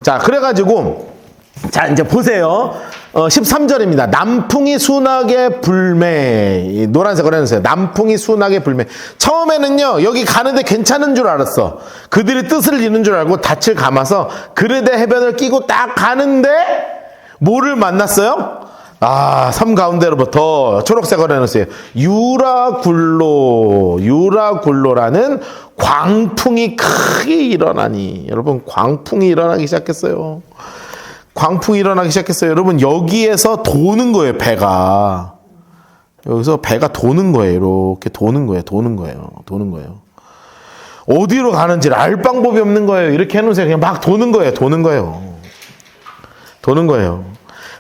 자, 그래가지고, 자, 이제 보세요. 13절입니다. 남풍이 순하게 불매. 노란색으로 해놓으세요. 남풍이 순하게 불매. 처음에는요, 여기 가는데 괜찮은 줄 알았어. 그들이 뜻을 이룬 줄 알고 닻을 감아서 그르되 해변을 끼고 딱 가는데, 뭐를 만났어요? 섬 가운데로부터 초록색으로 해놓으세요. 유라굴로라는 광풍이 크게 일어나니. 여러분, 광풍이 일어나기 시작했어요. 광풍이 일어나기 시작했어요. 여러분, 여기에서 도는 거예요, 배가. 여기서 배가 도는 거예요. 이렇게 도는 거예요. 어디로 가는지를 알 방법이 없는 거예요. 이렇게 해놓으세요. 그냥 막 도는 거예요.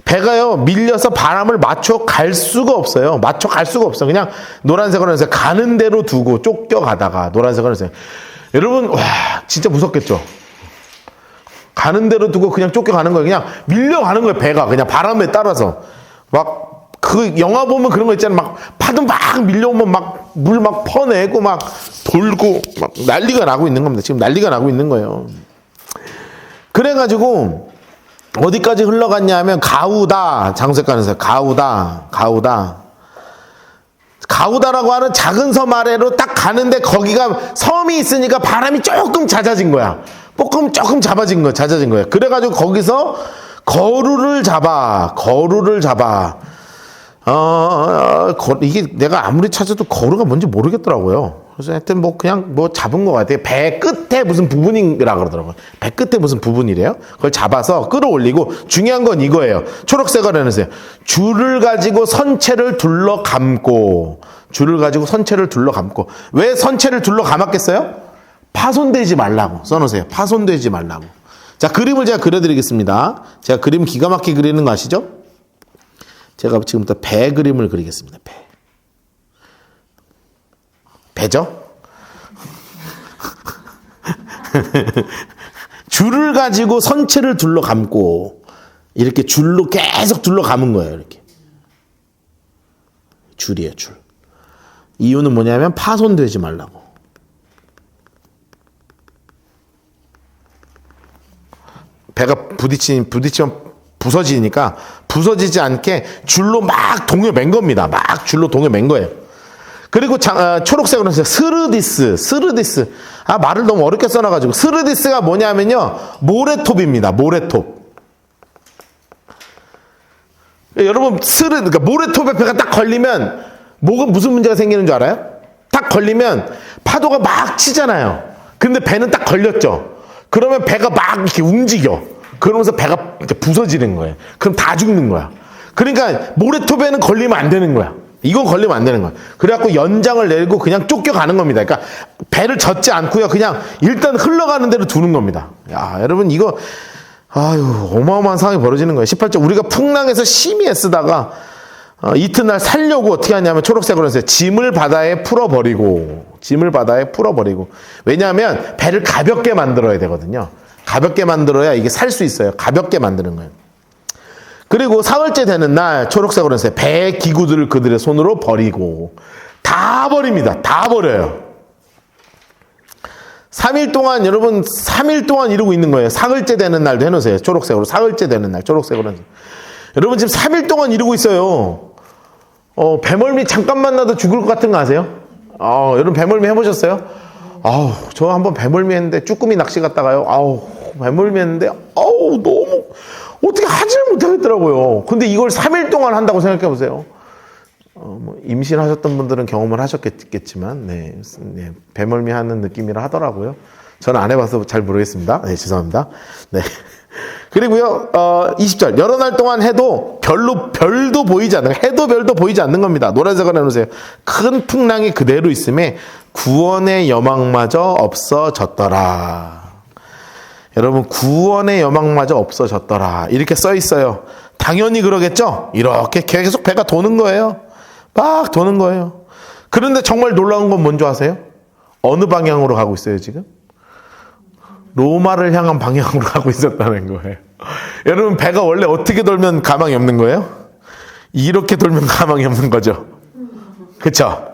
배가요, 밀려서 바람을 맞춰 갈 수가 없어요. 그냥 노란색으로 해서 가는 대로 두고 쫓겨가다가 노란색으로 해서. 여러분, 와, 진짜 무섭겠죠? 가는 대로 두고 그냥 쫓겨가는 거예요. 그냥 밀려가는 거예요, 배가. 그냥 바람에 따라서. 막, 영화 보면 그런 거 있잖아요. 막, 파도 막 밀려오면 막, 물 막 퍼내고 막 돌고 막 난리가 나고 있는 겁니다. 지금 난리가 나고 있는 거예요. 그래가지고, 어디까지 흘러갔냐 하면, 가우다. 장색가는서 가우다라고 하는 작은 섬 아래로 딱 가는데 거기가 섬이 있으니까 바람이 조금 잦아진 거야. 조금 잦아진 거야. 그래가지고 거기서 거루를 잡아. 이게 내가 아무리 찾아도 거루가 뭔지 모르겠더라고요. 그래서 하여튼 그냥 잡은 것 같아요. 배 끝에 무슨 부분이라 그러더라고요. 배 끝에 무슨 부분이래요. 그걸 잡아서 끌어올리고, 중요한 건 이거예요. 초록색으로 해놓으세요. 줄을 가지고 선체를 둘러 감고. 왜 선체를 둘러 감았겠어요? 파손되지 말라고 써놓으세요. 파손되지 말라고. 자, 그림을 제가 그려드리겠습니다. 제가 그림 기가 막히게 그리는 거 아시죠? 제가 지금부터 배 그림을 그리겠습니다. 배죠? 줄을 가지고 선체를 둘러 감고, 이렇게 줄로 계속 둘러 감은 거예요. 이렇게. 줄이에요, 줄. 이유는 뭐냐면 파손되지 말라고. 배가 부딪히면 부서지니까 부서지지 않게 줄로 막 동여 맨 겁니다. 막 줄로 동여 맨 거예요. 그리고 초록색으로 해서 스르디스. 말을 너무 어렵게 써놔가지고. 스르디스가 뭐냐면요, 모래톱입니다. 모래톱. 여러분, 그러니까 모래톱에 배가 딱 걸리면 무슨 문제가 생기는 줄 알아요? 딱 걸리면 파도가 막 치잖아요. 근데 배는 딱 걸렸죠. 그러면 배가 막 이렇게 움직여. 그러면서 배가 이렇게 부서지는 거예요. 그럼 다 죽는 거야. 그러니까 모래톱에는 걸리면 안 되는 거야. 이건 걸리면 안 되는 거야. 그래갖고 연장을 내고 그냥 쫓겨가는 겁니다. 그러니까 배를 젓지 않고요. 그냥 일단 흘러가는 대로 두는 겁니다. 야, 여러분, 이거 어마어마한 상황이 벌어지는 거예요. 18절, 우리가 풍랑에서 심히 애쓰다가 이튿날 살려고 어떻게 하냐면 초록색으로 했어요. 짐을 바다에 풀어버리고. 왜냐하면 배를 가볍게 만들어야 되거든요. 가볍게 만들어야 이게 살 수 있어요. 가볍게 만드는 거예요. 그리고 사흘째 되는 날 초록색으로 했어요. 배의 기구들을 그들의 손으로 버리고. 다 버립니다. 다 버려요. 3일 동안, 여러분, 3일 동안 이러고 있는 거예요. 사흘째 되는 날도 해놓으세요. 초록색으로. 사흘째 되는 날 초록색으로 해놓으세요. 여러분, 지금 3일 동안 이러고 있어요. 배멀미 잠깐 만나도 죽을 것 같은 거 아세요? 여러분, 배멀미 해보셨어요? 저 한번 배멀미 했는데, 쭈꾸미 낚시 갔다가요. 배멀미 했는데, 너무, 어떻게 하지를 못하겠더라고요. 근데 이걸 3일 동안 한다고 생각해 보세요. 임신하셨던 분들은 경험을 하셨겠지만, 배멀미 하는 느낌이라 하더라고요. 저는 안 해봐서 잘 모르겠습니다. 죄송합니다. 그리고요, 20절. 여러 날 동안 해도 별도 보이지 않는, 별도 보이지 않는 겁니다. 노란색으로 해놓으세요. 큰 풍랑이 그대로 있음에 구원의 여망마저 없어졌더라. 여러분, 구원의 여망마저 없어졌더라. 이렇게 써 있어요. 당연히 그러겠죠? 이렇게 계속 배가 도는 거예요. 막 도는 거예요. 그런데 정말 놀라운 건 뭔지 아세요? 어느 방향으로 가고 있어요, 지금? 로마를 향한 방향으로 가고 있었다는 거예요. 여러분, 배가 원래 어떻게 돌면 가망이 없는 거예요? 이렇게 돌면 가망이 없는 거죠. 그쵸?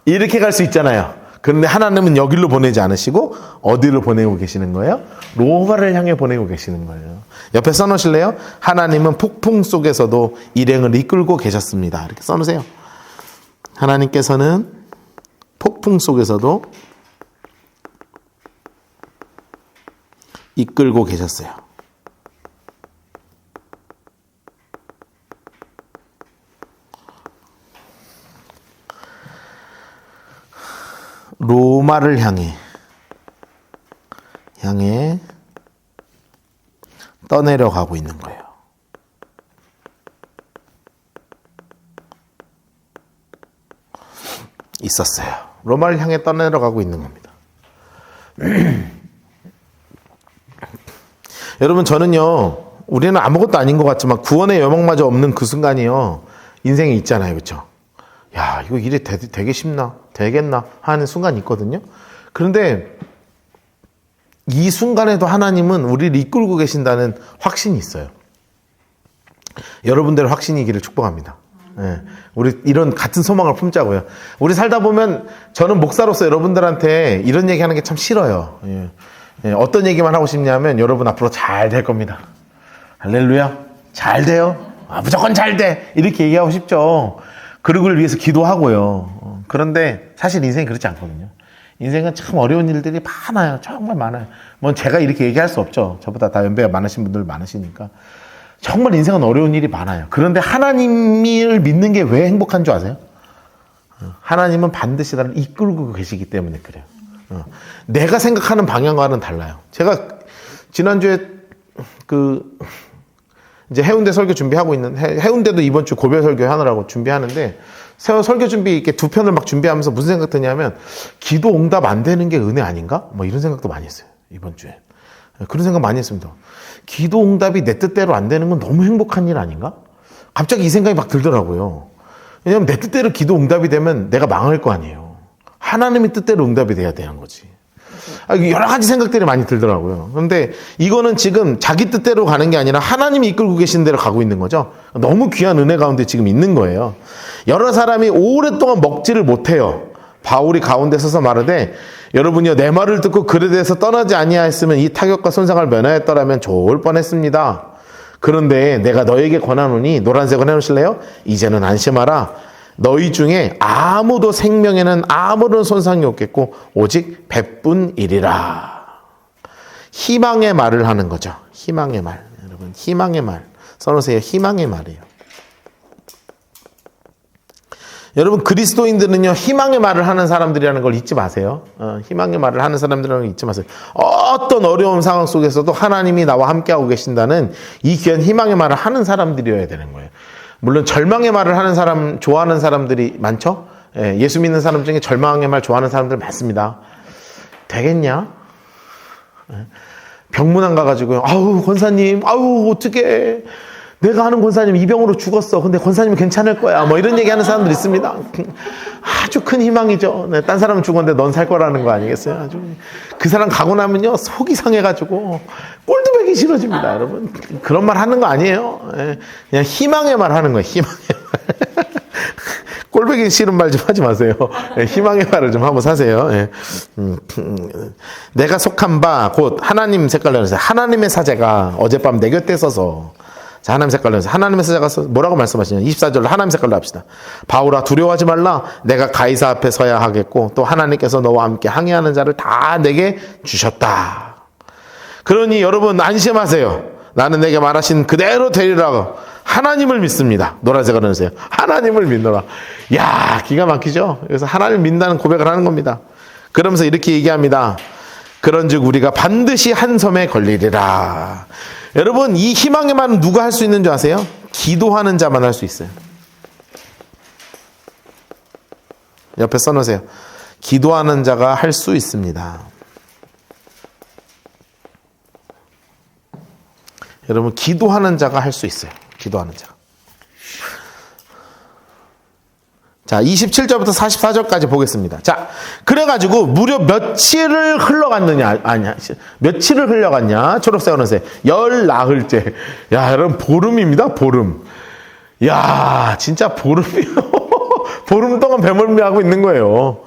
이렇게 갈 수 있잖아요. 그런데 하나님은 여기로 보내지 않으시고 어디로 보내고 계시는 거예요? 로마를 향해 보내고 계시는 거예요. 옆에 써놓으실래요? 하나님은 폭풍 속에서도 일행을 이끌고 계셨습니다. 이렇게 써놓으세요. 하나님께서는 폭풍 속에서도 이끌고 계셨어요. 로마를 향해 떠내려 가고 있는 거예요. 있었어요. 로마를 향해 떠내려 가고 있는 겁니다. 여러분, 저는요, 우리는 아무것도 아닌 것 같지만 구원의 여망마저 없는 그 순간이요, 인생에 있잖아요. 그렇죠? 야, 이거 일이 되게 쉽나? 되겠나? 하는 순간이 있거든요. 그런데 이 순간에도 하나님은 우리를 이끌고 계신다는 확신이 있어요. 여러분들의 확신이기를 축복합니다. 예, 우리 이런 같은 소망을 품자고요. 우리 살다 보면 저는 목사로서 여러분들한테 이런 얘기하는 게 참 싫어요. 예, 어떤 얘기만 하고 싶냐면 여러분 앞으로 잘 될 겁니다. 할렐루야, 잘 돼요. 무조건 잘 돼. 이렇게 얘기하고 싶죠. 그러기를 위해서 기도하고요. 그런데 사실 인생이 그렇지 않거든요. 인생은 참 어려운 일들이 많아요. 정말 많아요. 뭐 제가 이렇게 얘기할 수 없죠. 저보다 다 연배가 많으신 분들 많으시니까. 정말 인생은 어려운 일이 많아요. 그런데 하나님을 믿는 게 왜 행복한 줄 아세요? 하나님은 반드시 나를 이끌고 계시기 때문에 그래요. 내가 생각하는 방향과는 달라요. 제가 지난주에 이제 해운대 설교 준비하고 있는, 해운대도 이번 주 고별 설교 하느라고 준비하는데, 설교 준비 이렇게 두 편을 막 준비하면서 무슨 생각 드냐면, 기도 응답 안 되는 게 은혜 아닌가? 뭐 이런 생각도 많이 했어요. 이번 주에. 그런 생각 많이 했습니다. 기도 응답이 내 뜻대로 안 되는 건 너무 행복한 일 아닌가? 갑자기 이 생각이 막 들더라고요. 왜냐면 내 뜻대로 기도 응답이 되면 내가 망할 거 아니에요. 하나님의 뜻대로 응답이 돼야 되는 거지. 여러 가지 생각들이 많이 들더라고요. 그런데 이거는 지금 자기 뜻대로 가는 게 아니라 하나님이 이끌고 계신 대로 가고 있는 거죠. 너무 귀한 은혜 가운데 지금 있는 거예요. 여러 사람이 오랫동안 먹지를 못해요. 바울이 가운데 서서 말하되, 여러분이요, 내 말을 듣고 그에 대해서 떠나지 아니하였으면 이 타격과 손상을 면하였더라면 좋을 뻔했습니다. 그런데 내가 너에게 권하노니, 노란색을 해놓으실래요? 이제는 안심하라. 너희 중에 아무도 생명에는 아무런 손상이 없겠고 오직 배뿐이리라. 희망의 말을 하는 거죠. 희망의 말. 여러분, 희망의 말. 써놓으세요. 희망의 말이에요. 여러분, 그리스도인들은요, 희망의 말을 하는 사람들이라는 걸 잊지 마세요. 희망의 말을 하는 사람들이라는 걸 잊지 마세요. 어떤 어려운 상황 속에서도 하나님이 나와 함께하고 계신다는 이 귀한 희망의 말을 하는 사람들이어야 되는 거예요. 물론 절망의 말을 하는 사람, 좋아하는 사람들이 많죠? 예수 믿는 사람 중에 절망의 말 좋아하는 사람들 많습니다. 되겠냐? 병문안 가가지고요. 아우, 권사님, 아우, 어떡해. 내가 아는 권사님 이 병으로 죽었어. 근데 권사님은 괜찮을 거야. 뭐 이런 얘기 하는 사람들 있습니다. 아주 큰 희망이죠. 네, 딴 사람은 죽었는데 넌 살 거라는 거 아니겠어요? 아주. 그 사람 가고 나면요, 속이 상해가지고 꼴도 보기 싫어집니다, 여러분. 그런 말 하는 거 아니에요. 그냥 희망의 말 하는 거예요, 희망의 말. 꼴보기 싫은 말 좀 하지 마세요. 희망의 말을 좀 하고 사세요. 내가 속한 바 곧 하나님 색깔로 해서 하나님의 사제가 어젯밤 내 곁에 서서, 자, 하나님 색깔로 해서 하나님의 사제가 뭐라고 말씀하시냐? 24절로 하나님 색깔로 합시다. 바울아, 두려워하지 말라. 내가 가이사 앞에 서야 하겠고 또 하나님께서 너와 함께 항해하는 자를 다 내게 주셨다. 그러니 여러분 안심하세요. 나는 내게 말하신 그대로 되리라. 하나님을 믿습니다. 노란색을 해주세요. 하나님을 믿노라. 야, 기가 막히죠? 그래서 하나님을 믿는다는 고백을 하는 겁니다. 그러면서 이렇게 얘기합니다. 그런즉 우리가 반드시 한 섬에 걸리리라. 여러분, 이 희망의 말은 누가 할 수 있는 줄 아세요? 기도하는 자만 할 수 있어요. 옆에 써놓으세요. 기도하는 자가 할 수 있습니다. 여러분, 기도하는 자가 할 수 있어요. 기도하는 자가. 자, 27절부터 44절까지 보겠습니다. 자, 그래가지고 무려 며칠을 흘러갔느냐, 아니야, 며칠을 흘러갔냐, 초록색 어느새, 열 나흘째. 야, 여러분, 보름입니다, 보름. 야, 진짜 보름이요. 보름 동안 배멀미하고 있는 거예요.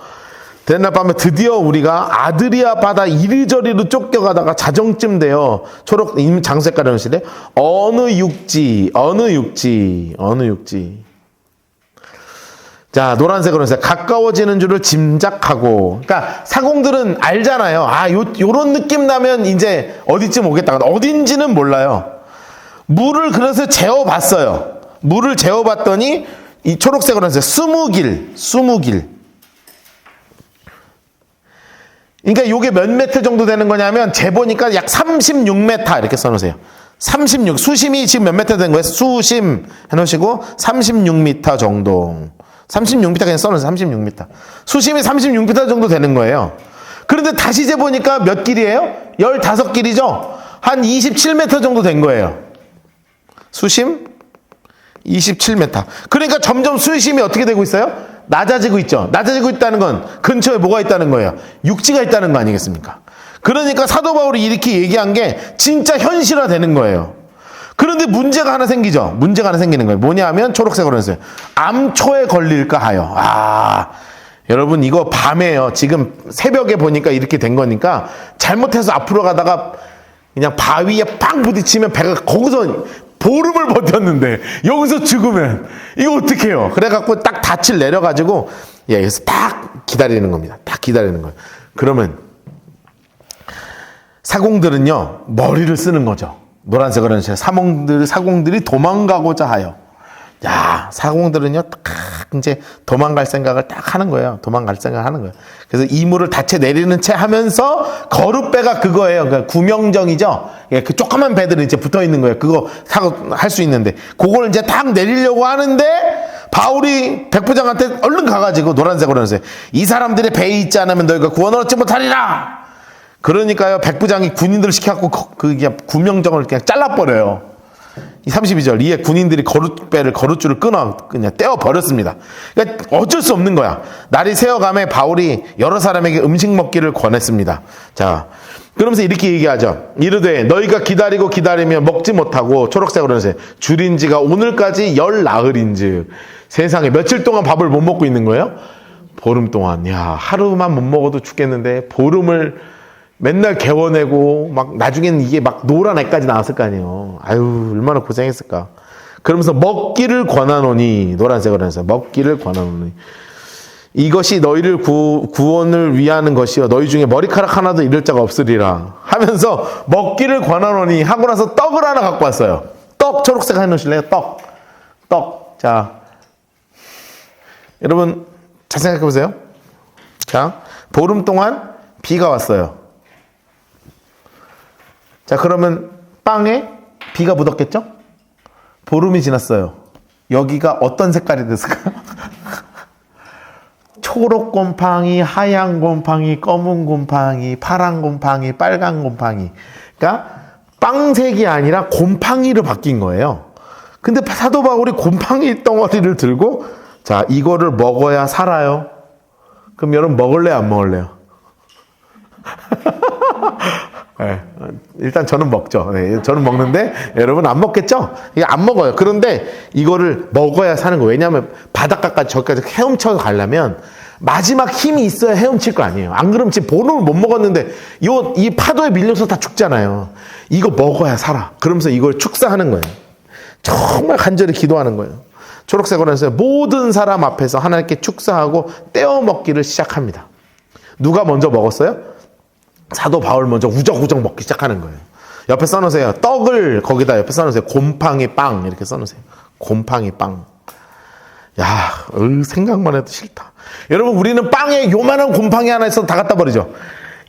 되는 날 밤에 드디어 우리가 아드리아 바다 이리저리로 쫓겨가다가 자정쯤 되어 초록 장색깔 현실에 어느 육지. 자, 노란색으로 해서 가까워지는 줄을 짐작하고. 그러니까 사공들은 알잖아요. 요런 느낌 나면 이제 어디쯤 오겠다. 어딘지는 몰라요. 물을 그래서 재어봤어요. 물을 재어봤더니 이 초록색으로 해서 20길. 그러니까 요게 몇 미터 정도 되는 거냐면 재보니까 약 36m 이렇게 써놓으세요. 36, 수심이 지금 몇 미터 된 거예요? 수심 해놓으시고 36m 정도. 36m 그냥 써놓으세요. 36m. 수심이 36m 정도 되는 거예요. 그런데 다시 재보니까 몇 길이에요? 15길이죠? 한 27m 정도 된 거예요. 수심 27m. 그러니까 점점 수심이 어떻게 되고 있어요? 낮아지고 있죠. 낮아지고 있다는 건 근처에 뭐가 있다는 거예요? 육지가 있다는 거 아니겠습니까? 그러니까 사도 바울이 이렇게 얘기한 게 진짜 현실화 되는 거예요. 그런데 문제가 하나 생기죠. 문제가 하나 생기는 거예요. 뭐냐 하면 초록색으로 했어요. 암초에 걸릴까 하여. 여러분 이거 밤에요. 지금 새벽에 보니까 이렇게 된 거니까 잘못해서 앞으로 가다가 그냥 바위에 빵 부딪히면 배가 거기서 보름을 버텼는데 여기서 죽으면 이거 어떡해요? 그래갖고 딱 닻을 내려가지고 여기서 딱 기다리는 겁니다. 딱 기다리는 거예요. 그러면 사공들은요 머리를 쓰는 거죠. 노란색으로 하는 사공들이 도망가고자 하여. 사공들은요 딱 이제 도망갈 생각을 딱 하는 거예요. 도망갈 생각을 하는 거예요. 그래서 이물을 닫혀 내리는 채 하면서 거룻배가 그거예요. 그러니까 구명정이죠. 그 조그만 배들은 이제 붙어 있는 거예요. 그거 타고 할 수 있는데 그걸 이제 딱 내리려고 하는데 바울이 백부장한테 얼른 가가지고 노란색으로 하면서 이 사람들의 배에 있지 않으면 너희가 구원을 얻지 못하리라. 그러니까요 백부장이 군인들을 시켜갖고 그냥 구명정을 그냥 잘라버려요. 32절 이에 군인들이 거룻줄을 끊어 그냥 떼어버렸습니다. 그러니까 어쩔 수 없는 거야. 날이 새어가며 바울이 여러 사람에게 음식 먹기를 권했습니다. 자, 그러면서 이렇게 얘기하죠. 이르되 너희가 기다리며 먹지 못하고 초록색으로 해서 줄인 지가 오늘까지 열 나흘인즉. 세상에 며칠 동안 밥을 못 먹고 있는 거예요? 보름 동안. 하루만 못 먹어도 죽겠는데 보름을 맨날 개워내고 막 나중에는 이게 막 노란 애까지 나왔을 거 아니에요. 얼마나 고생했을까. 그러면서 먹기를 권하노니, 노란색으로 해서 먹기를 권하노니 이것이 너희를 구원을 위하는 것이요 너희 중에 머리카락 하나도 잃을 자가 없으리라 하면서 먹기를 권하노니 하고 나서 떡을 하나 갖고 왔어요. 떡 초록색 해놓으실래요? 떡. 자, 여러분 잘 생각해 보세요. 자, 보름 동안 비가 왔어요. 자, 그러면 빵에 비가 묻었겠죠? 보름이 지났어요. 여기가 어떤 색깔이 됐을까? 초록 곰팡이, 하얀 곰팡이, 검은 곰팡이, 파란 곰팡이, 빨간 곰팡이. 그러니까 빵색이 아니라 곰팡이로 바뀐 거예요. 근데 사도 바울이 곰팡이 덩어리를 들고 자, 이거를 먹어야 살아요. 그럼 여러분 먹을래요, 안 먹을래요? 네, 일단 저는 먹죠. 네, 저는 먹는데 여러분 안 먹겠죠? 이게 안 먹어요. 그런데 이거를 먹어야 사는 거예요. 왜냐하면 바닷가까지 저기까지 헤엄쳐 가려면 마지막 힘이 있어야 헤엄칠 거 아니에요. 안 그러면 지금 보름을 못 먹었는데 이 파도에 밀려서 다 죽잖아요. 이거 먹어야 살아. 그러면서 이걸 축사하는 거예요. 정말 간절히 기도하는 거예요. 초록색으로 해서 모든 사람 앞에서 하나님께 축사하고 떼어 먹기를 시작합니다. 누가 먼저 먹었어요? 사도 바울 먼저 우적우적 먹기 시작하는 거예요. 옆에 써놓으세요. 떡을 거기다 옆에 써놓으세요. 곰팡이 빵 이렇게 써놓으세요. 곰팡이 빵. 생각만 해도 싫다. 여러분 우리는 빵에 요만한 곰팡이 하나 있어도 다 갖다 버리죠.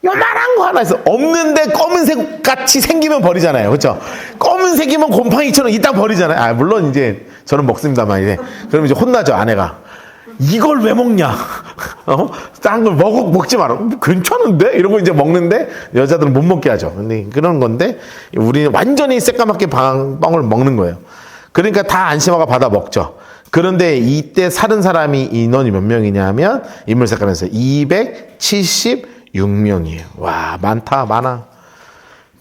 요만한 거 하나 있어 없는데 검은색 같이 생기면 버리잖아요. 그렇죠? 검은색이면 곰팡이처럼 이따 버리잖아요. 물론 이제 저는 먹습니다만 이제 그럼 이제 혼나죠 아내가. 이걸 왜 먹냐? 딴 걸 먹지 마라. 괜찮은데? 이러고 이제 먹는데 여자들은 못 먹게 하죠. 근데 그런 건데 우리는 완전히 새까맣게 빵을 먹는 거예요. 그러니까 다 안심하고 받아 먹죠. 그런데 이때 살은 사람이 인원이 몇 명이냐 하면 인물 색깔에서 276명이에요. 와, 많아.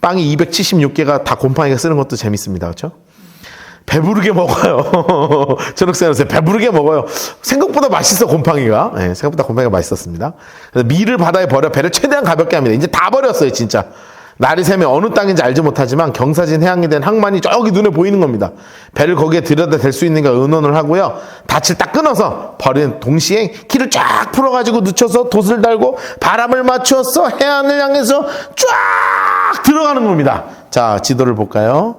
빵이 276개가 다 곰팡이가 쓰는 것도 재밌습니다. 그렇죠? 배부르게 먹어요. 초록새우를 배부르게 먹어요. 생각보다 맛있어, 곰팡이가. 네, 생각보다 곰팡이가 맛있었습니다. 그래서 밀을 바다에 버려 배를 최대한 가볍게 합니다. 이제 다 버렸어요, 진짜. 날이 새면 어느 땅인지 알지 못하지만 경사진 해양이 된 항만이 저기 눈에 보이는 겁니다. 배를 거기에 들여다 댈 수 있는가 의논을 하고요. 닻을 딱 끊어서 버리는 동시에 키를 쫙 풀어가지고 늦춰서 돛을 달고 바람을 맞추어서 해안을 향해서 쫙 들어가는 겁니다. 자, 지도를 볼까요?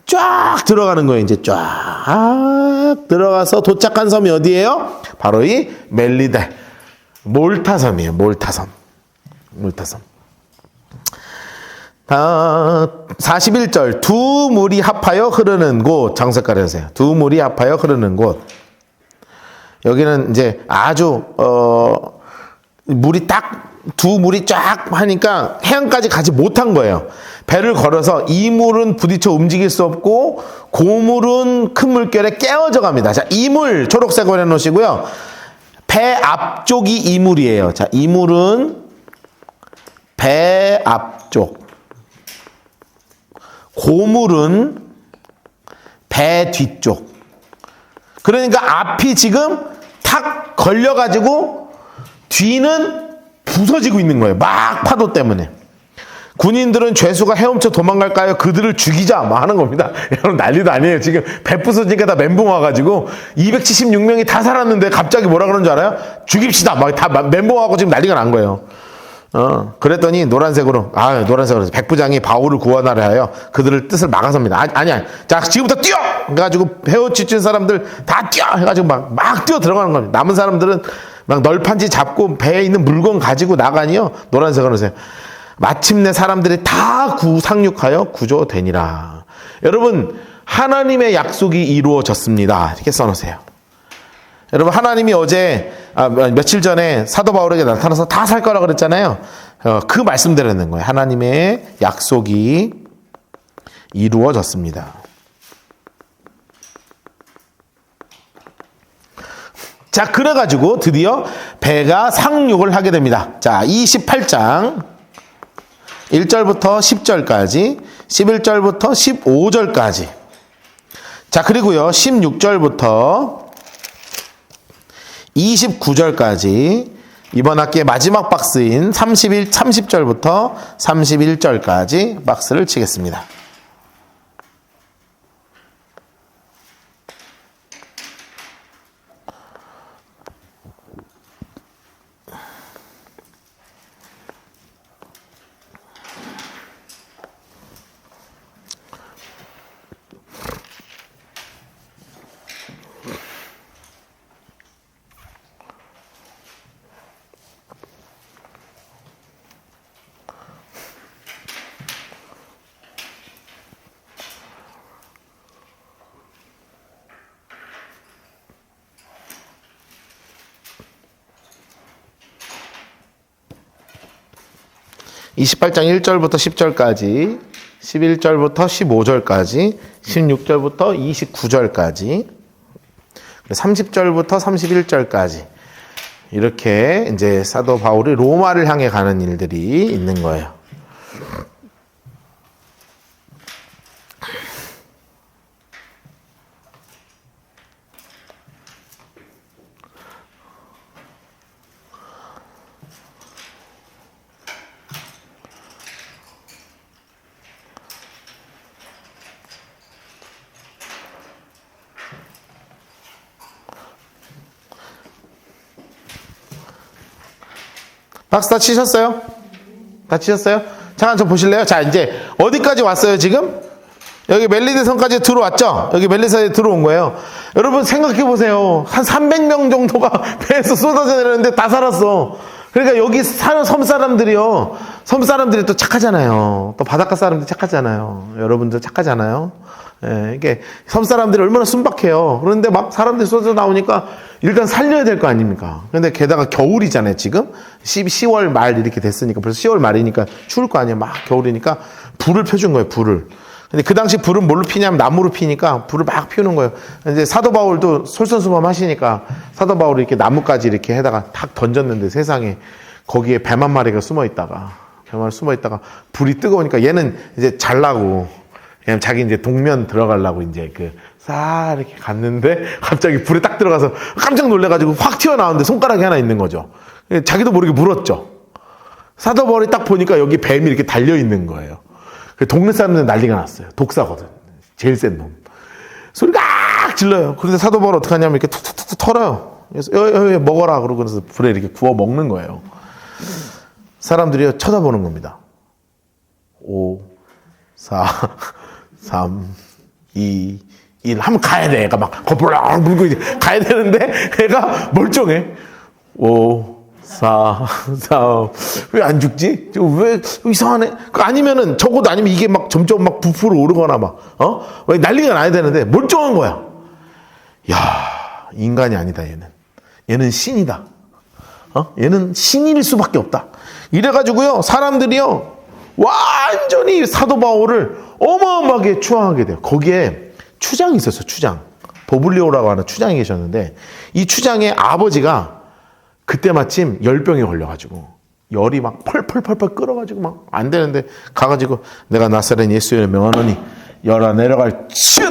쫙 들어가는 거예요. 이제 쫙 들어가서 도착한 섬이 어디예요? 바로 이 멜리데 몰타섬이에요. 몰타섬. 41절 두 물이 합하여 흐르는 곳 장색가를 하세요. 두 물이 합하여 흐르는 곳. 여기는 이제 아주 물이 딱 두 물이 쫙 하니까 해안까지 가지 못한 거예요. 배를 걸어서 이 물은 부딪혀 움직일 수 없고 고물은 큰 물결에 깨어져 갑니다. 자, 이 물 초록색으로 해놓으시고요. 배 앞쪽이 이 물이에요. 자, 이 물은 배 앞쪽. 고물은 배 뒤쪽. 그러니까 앞이 지금 탁 걸려가지고 뒤는 부서지고 있는 거예요. 막 파도 때문에. 군인들은 죄수가 헤엄쳐 도망갈까요? 그들을 죽이자 막 하는 겁니다. 여러분 난리도 아니에요. 지금 배 부서지니까 다 멘붕 와가지고 276명이 다 살았는데 갑자기 뭐라 그러는 줄 알아요? 죽입시다. 막 다 멘붕 와고 지금 난리가 난 거예요. 그랬더니 노란색으로 백부장이 바울을 구원하려 하여 그들을 뜻을 막아섭니다. 아니야. 자, 지금부터 뛰어! 해가지고 헤엄치친 사람들 다 뛰어! 해가지고 막 뛰어 들어가는 겁니다. 남은 사람들은 막 널판지 잡고 배에 있는 물건 가지고 나가니요. 노란색으로 하세요. 마침내 사람들이 다 상륙하여 구조되니라. 여러분, 하나님의 약속이 이루어졌습니다. 이렇게 써놓으세요. 여러분, 하나님이 며칠 전에 사도 바울에게 나타나서 다 살 거라 그랬잖아요. 그 말씀대로 있는 거예요. 하나님의 약속이 이루어졌습니다. 자, 그래가지고 드디어 배가 상륙을 하게 됩니다. 자, 28장 1절부터 10절까지, 11절부터 15절까지. 자, 그리고요, 16절부터 29절까지, 이번 학기의 마지막 박스인 30절부터 31절까지 박스를 치겠습니다. (28장) 1절부터 10절까지, 11절부터 15절까지, 16절부터 29절까지, 30절부터 31절까지. 이렇게 이제 사도 바울이 로마를 향해 가는 일들이 있는 거예요. 박스 다 치셨어요? 다 치셨어요? 잠깐 좀 보실래요? 자, 이제 어디까지 왔어요, 지금? 여기 멜리데 섬까지 들어왔죠? 여기 멜리사에 들어온 거예요. 여러분 생각해 보세요. 한 300명 정도가 배에서 쏟아져 내렸는데 다 살았어. 그러니까 여기 사는 섬 사람들이요. 섬 사람들이 또 착하잖아요. 또 바닷가 사람들이 착하잖아요. 여러분들 착하잖아요. 예, 이게 섬 사람들이 얼마나 순박해요. 그런데 막 사람들이 쏟아져 나오니까 일단 살려야 될 거 아닙니까? 근데 게다가 겨울이잖아요, 지금. 10월 말 이렇게 됐으니까. 벌써 10월 말이니까 추울 거 아니에요. 막 겨울이니까 불을 펴준 거예요, 불을. 근데 그 당시 불은 뭘로 피냐면 나무로 피니까 불을 막 피우는 거예요. 이제 사도 바울도 솔선수범 하시니까 사도 바울이 이렇게 나무까지 이렇게 해다가 탁 던졌는데 세상에 거기에 뱀 한 마리가 숨어 있다가 불이 뜨거우니까 얘는 이제 잘라고, 왜냐면 자기 이제 동면 들어가려고 이제 그 싹 이렇게 갔는데 갑자기 불에 딱 들어가서 깜짝 놀래가지고 확 튀어나오는데 손가락이 하나 있는 거죠. 자기도 모르게 물었죠. 사도 바울이 딱 보니까 여기 뱀이 이렇게 달려있는 거예요. 동네 사람들은 난리가 났어요. 독사거든. 제일 센 놈. 소리가 악 질러요. 그래서 사도 바울 어떻게 하냐면 이렇게 툭툭툭 털어요. 그래서 먹어라. 그러고서 불에 이렇게 구워 먹는 거예요. 사람들이 쳐다보는 겁니다. 5, 4, 3, 2, 1 하면 가야 돼. 애가 막 거불랑 물고 이제 가야 되는데 애가 멀쩡해. 5, 4, 3. 왜 안 죽지? 왜 이상하네? 아니면은 적어도 아니면 이게 막 점점 막 부풀어 오르거나 막 왜 난리가 나야 되는데 멀쩡한 거야. 야, 인간이 아니다 얘는. 얘는 신이다. 얘는 신일 수밖에 없다. 이래가지고요 사람들이요 완전히 사도 바울을 어마어마하게 추앙하게 돼요. 거기에 추장이 있었어요. 추장. 보블리오라고 하는 추장이 계셨는데 이 추장의 아버지가 그때 마침 열병에 걸려가지고 열이 막 펄펄펄펄 끓어가지고 막 안 되는데 가가지고 내가 나사렛 예수의 명하노니 열아 내려갈 쉿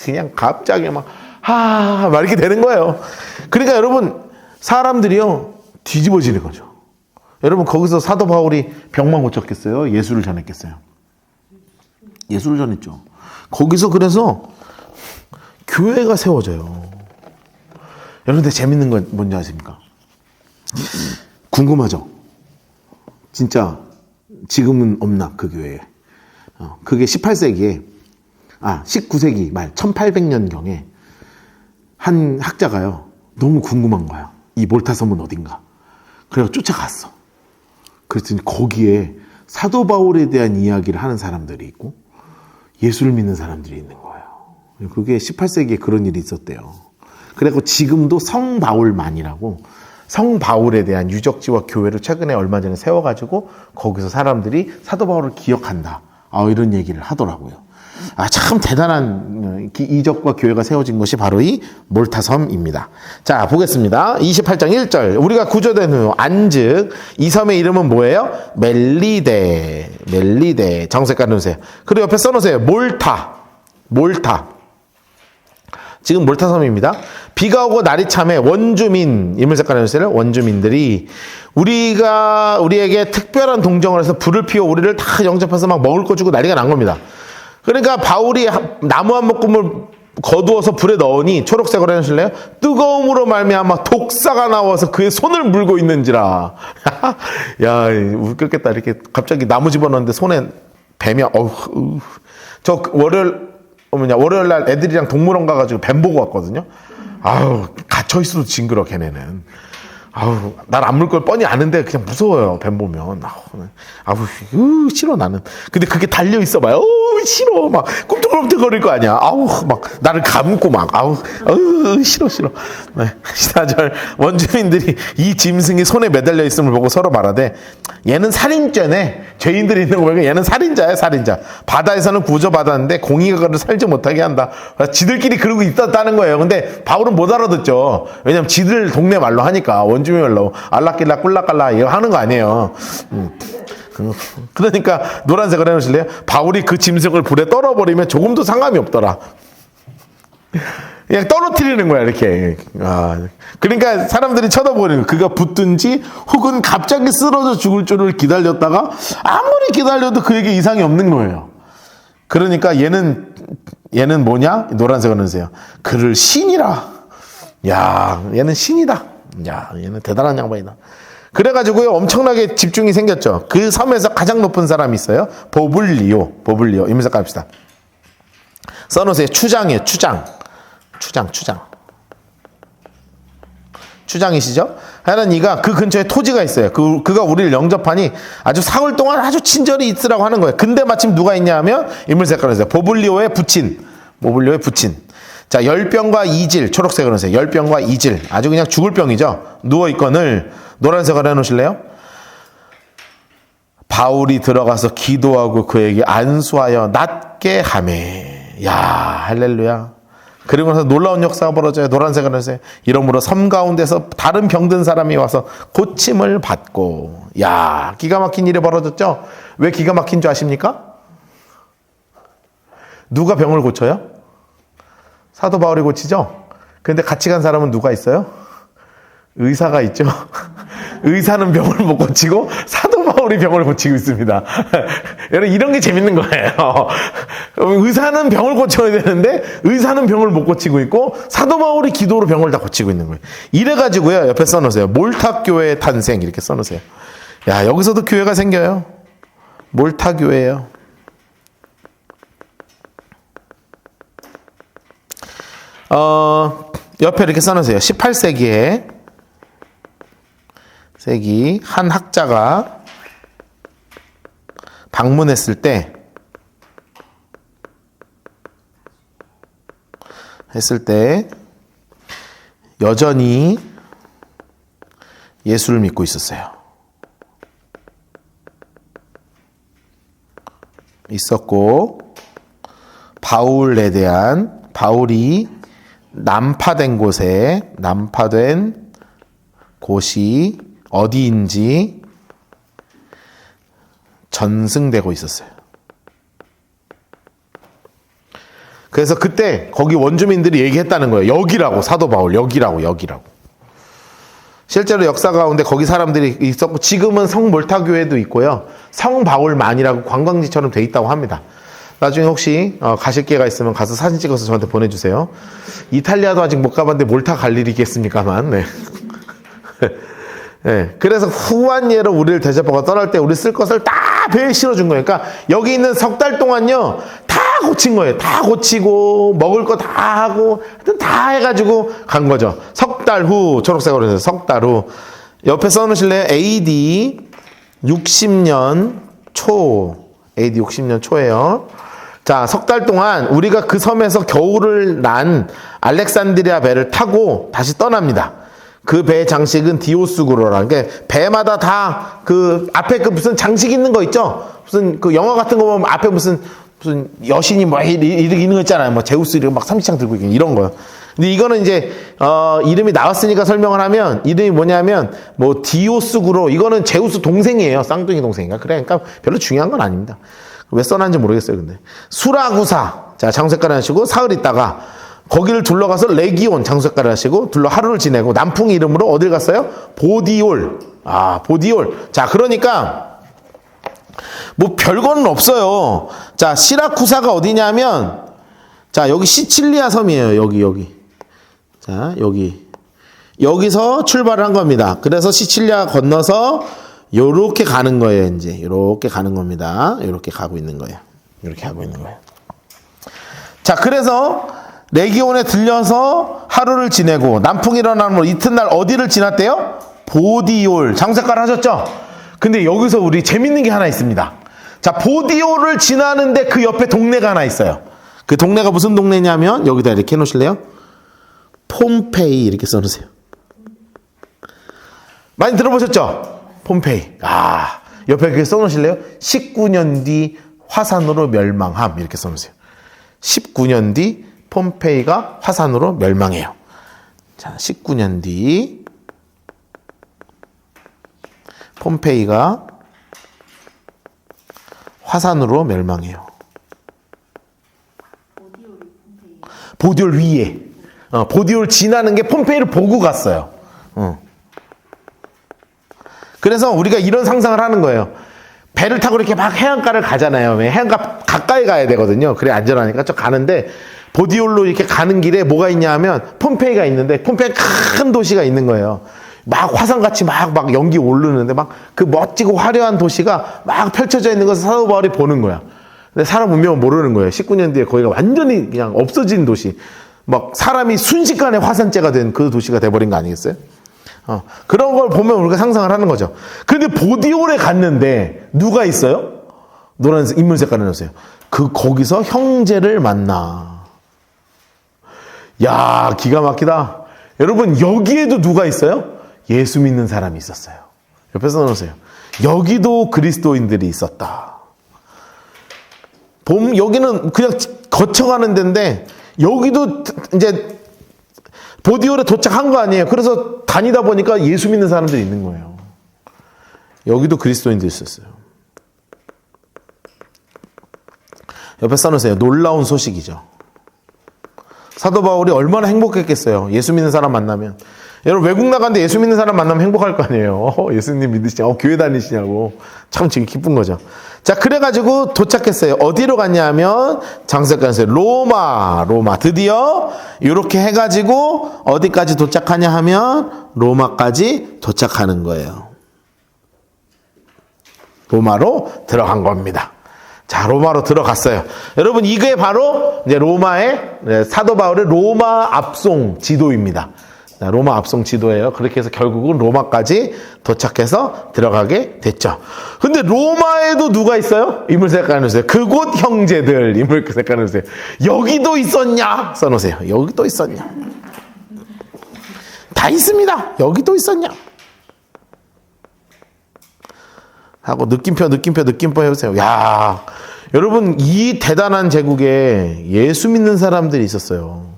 그냥 갑자기 막 이렇게 되는 거예요. 그러니까 여러분 사람들이요 뒤집어지는 거죠. 여러분 거기서 사도 바울이 병만 고쳤겠어요? 예수를 전했겠어요? 예수를 전했죠. 거기서 그래서 교회가 세워져요. 여러분들 재밌는 건 뭔지 아십니까? 궁금하죠? 진짜 지금은 없나 그 교회에. 그게 18세기에 19세기 말 1800년경에 한 학자가요 너무 궁금한 거야. 이 몰타 섬은 어딘가. 그래서 쫓아갔어. 그랬더니 거기에 사도 바울에 대한 이야기를 하는 사람들이 있고 예수를 믿는 사람들이 있는 거예요. 그게 18세기에 그런 일이 있었대요. 그래서 지금도 성바울만이라고 성바울에 대한 유적지와 교회를 최근에 얼마 전에 세워가지고 거기서 사람들이 사도 바울을 기억한다. 이런 얘기를 하더라고요. 참 대단한 이적과 교회가 세워진 것이 바로 이 몰타섬입니다. 자, 보겠습니다. 28장 1절. 우리가 구조된 후 안즉 이 섬의 이름은 뭐예요? 멜리데. 멜리데. 정색깔 놓으세요. 그리고 옆에 써놓으세요. 몰타. 지금 몰타섬입니다. 비가 오고 날이 참에 원주민, 인물색깔 해주세요. 원주민들이 우리에게 특별한 동정을 해서 불을 피워 우리를 다 영접해서 막 먹을 거 주고 난리가 난 겁니다. 그러니까 바울이 나무 한 묶음을 거두어서 불에 넣으니 초록색으로 해주실래요? 뜨거움으로 말미암아 독사가 나와서 그의 손을 물고 있는지라. 야, 웃겼겠다. 이렇게 갑자기 나무 집어넣는데 손에 뱀이 저 월요일 날 애들이랑 동물원 가가지고 뱀 보고 왔거든요. 갇혀있어도 징그러 걔네는. 날 안 물 걸 뻔히 아는데 그냥 무서워요. 뱀 보면. 싫어 나는. 근데 그게 달려 있어봐요. 싫어. 막 꿈틀꿈틀거릴 거 아니야. 막 나를 감고 막. 싫어. 네. 14절 원주민들이 이 짐승이 손에 매달려 있음을 보고 서로 말하되 얘는 살인죄네. 죄인들이 있는 거 보니까 얘는 살인자야 살인자. 바다에서는 구조받았는데 공의가 그를 살지 못하게 한다. 지들끼리 그러고 있었다는 거예요. 근데 바울은 못 알아듣죠. 왜냐면 지들 동네 말로 하니까 원주민 말로 알라낄라 꿀라깔라 이거 하는 거 아니에요. 그러니까 노란색을 해놓으실래요? 바울이 그 짐승을 불에 떨어버리면 조금도 상관이 없더라. 그냥 떨어뜨리는 거야 이렇게. 그러니까 사람들이 쳐다보는 그가 붙든지 혹은 갑자기 쓰러져 죽을 줄을 기다렸다가 아무리 기다려도 그에게 이상이 없는 거예요. 그러니까 얘는 뭐냐? 노란색을 넣으세요. 그를 신이라. 야, 얘는 신이다. 야, 얘는 대단한 양반이다. 그래가지고요 엄청나게 집중이 생겼죠. 그 섬에서 가장 높은 사람이 있어요. 보블리오. 이면서 갑시다. 써놓으세요. 추장이에요. 추장이시죠? 하여간 이가 그 근처에 토지가 있어요. 그가 우리를 영접하니 아주 사흘 동안 아주 친절히 있으라고 하는 거예요. 근데 마침 누가 있냐 하면 인물 색깔을 써요. 보블리오의 부친. 자, 열병과 이질, 초록색으로 해주세요. 열병과 이질. 아주 그냥 죽을 병이죠. 누워있거늘, 노란색으로 해놓으실래요? 바울이 들어가서 기도하고 그에게 안수하여 낫게 하매. 야, 할렐루야. 그리고 나서 놀라운 역사가 벌어져요. 노란색으로 해주세요. 이러므로 섬 가운데서 다른 병든 사람이 와서 고침을 받고. 야, 기가 막힌 일이 벌어졌죠? 왜 기가 막힌 줄 아십니까? 누가 병을 고쳐요? 사도 바울이 고치죠? 근데 같이 간 사람은 누가 있어요? 의사가 있죠. 의사는 병을 못 고치고 사도 바울이 병을 고치고 있습니다. 여러분 이런 게 재밌는 거예요. 의사는 병을 고쳐야 되는데 의사는 병을 못 고치고 있고 사도 바울이 기도로 병을 다 고치고 있는 거예요. 이래가지고요 옆에 써놓으세요. 몰타교회 탄생 이렇게 써놓으세요. 야 여기서도 교회가 생겨요. 몰타교회예요. 옆에 이렇게 써놓으세요. 18세기에 한 학자가 방문했을 때 여전히 예수를 믿고 있었어요. 있었고 바울이 난파된 곳이 어디인지 전승되고 있었어요. 그래서 그때 거기 원주민들이 얘기했다는 거예요. 여기라고, 사도 바울, 여기라고. 실제로 역사 가운데 거기 사람들이 있었고 지금은 성몰타교회도 있고요. 성바울만이라고 관광지처럼 돼 있다고 합니다. 나중에 혹시 가실 기회가 있으면 가서 사진 찍어서 저한테 보내주세요. 이탈리아도 아직 못 가봤는데 몰타 갈 일이 있겠습니까만. 네. 네. 그래서 후한 예로 우리를 대접하고 떠날 때 우리 쓸 것을 다 배에 실어준 거예요. 그러니까 여기 있는 석 달 동안요 다 고친 거예요. 다 고치고 먹을 거 다 하고 하여튼 다 해가지고 간 거죠. 석 달 후 초록색으로 해서 석 달 후 옆에 써놓으실래요? AD 60년 초예요. 자, 석 달 동안 우리가 그 섬에서 겨울을 난 알렉산드리아 배를 타고 다시 떠납니다. 그 배의 장식은 디오스구로라. 그러니까 배마다 다 그 앞에 그 무슨 장식 있는 거 있죠? 무슨 그 영화 같은 거 보면 앞에 무슨 여신이 뭐 이렇게 있는 거 있잖아요. 뭐 제우스 이렇게 막 삼시창 들고 있는 이런 거요. 근데 이거는 이제 이름이 나왔으니까 설명을 하면 이름이 뭐냐면 뭐 디오스구로 이거는 제우스 동생이에요. 쌍둥이 동생인가? 그러니까 별로 중요한 건 아닙니다. 왜 써놨는지 모르겠어요. 근데 수라구사 자 장색깔 하시고 사흘 있다가 거기를 둘러가서 레기온 장색깔 하시고 하루를 지내고 남풍 이름으로 어딜 갔어요? 보디올. 보디올. 자 그러니까 뭐 별거는 없어요. 자 시라쿠사가 어디냐면 자 여기 시칠리아 섬이에요. 여기. 자 여기서 출발을 한 겁니다. 그래서 시칠리아 건너서 요렇게 가는 거예요. 이제 요렇게 가는 겁니다. 요렇게 가고 있는 거예요. 이렇게 하고 있는 거예요. 자 그래서 레기온에 들려서 하루를 지내고 남풍이 일어나는 이튿날 어디를 지났대요? 보디올. 장색깔 하셨죠? 근데 여기서 우리 재밌는 게 하나 있습니다. 자 보디올을 지나는데 그 옆에 동네가 하나 있어요. 그 동네가 무슨 동네냐면 여기다 이렇게 해놓으실래요? 폼페이 이렇게 써놓으세요. 많이 들어보셨죠? 폼페이. 옆에 이렇게 써놓으실래요? 19년 뒤 화산으로 멸망함 이렇게 써놓으세요. 19년 뒤 폼페이가 화산으로 멸망해요. 자, 19년 뒤 폼페이가 화산으로 멸망해요. 보디올 위에. 보디올 지나는 게 폼페이를 보고 갔어요. 그래서 우리가 이런 상상을 하는 거예요. 배를 타고 이렇게 막 해안가를 가잖아요. 해안가 가까이 가야 되거든요. 그래 안전하니까 저 가는데 보디올로 이렇게 가는 길에 뭐가 있냐 하면 폼페이가 있는데 폼페이 큰 도시가 있는 거예요. 막 화산같이 막 연기 오르는데 막 그 멋지고 화려한 도시가 막 펼쳐져 있는 것을 사도 바울이 보는 거야. 근데 사람 운명은 모르는 거예요. 19년 뒤에 거기가 완전히 그냥 없어진 도시. 막 사람이 순식간에 화산재가 된 그 도시가 돼버린 거 아니겠어요? 그런 걸 보면 우리가 상상을 하는 거죠. 근데 보디올에 갔는데 누가 있어요? 노란 인물 색깔을 넣으세요. 거기서 형제를 만나. 야, 기가 막히다. 여러분, 여기에도 누가 있어요? 예수 믿는 사람이 있었어요. 옆에 써놓으세요. 여기도 그리스도인들이 있었다. 여기는 그냥 거쳐가는 데인데, 여기도 이제 보디올에 도착한 거 아니에요. 그래서 다니다 보니까 예수 믿는 사람들이 있는 거예요. 여기도 그리스도인들이 있었어요. 옆에 써놓으세요. 놀라운 소식이죠. 사도 바울이 얼마나 행복했겠어요. 예수 믿는 사람 만나면. 여러분 외국 나갔는데 예수 믿는 사람 만나면 행복할 거 아니에요. 예수님 믿으시냐고, 교회 다니시냐고. 참 지금 기쁜 거죠. 자, 그래가지고 도착했어요. 어디로 갔냐 하면 장세간에서 로마. 드디어 이렇게 해가지고 어디까지 도착하냐 하면 로마까지 도착하는 거예요. 로마로 들어간 겁니다. 자, 로마로 들어갔어요. 여러분, 이게 바로 이제 로마의, 사도 바울의 로마 압송 지도입니다. 자, 로마 압송 지도예요. 그렇게 해서 결국은 로마까지 도착해서 들어가게 됐죠. 근데 로마에도 누가 있어요? 인물색깔 해놓으세요. 그곳 형제들, 인물색깔 해놓으세요. 여기도 있었냐? 써놓으세요. 여기도 있었냐? 다 있습니다. 여기도 있었냐? 하고 느낌표 해보세요. 야, 여러분 이 대단한 제국에 예수 믿는 사람들이 있었어요.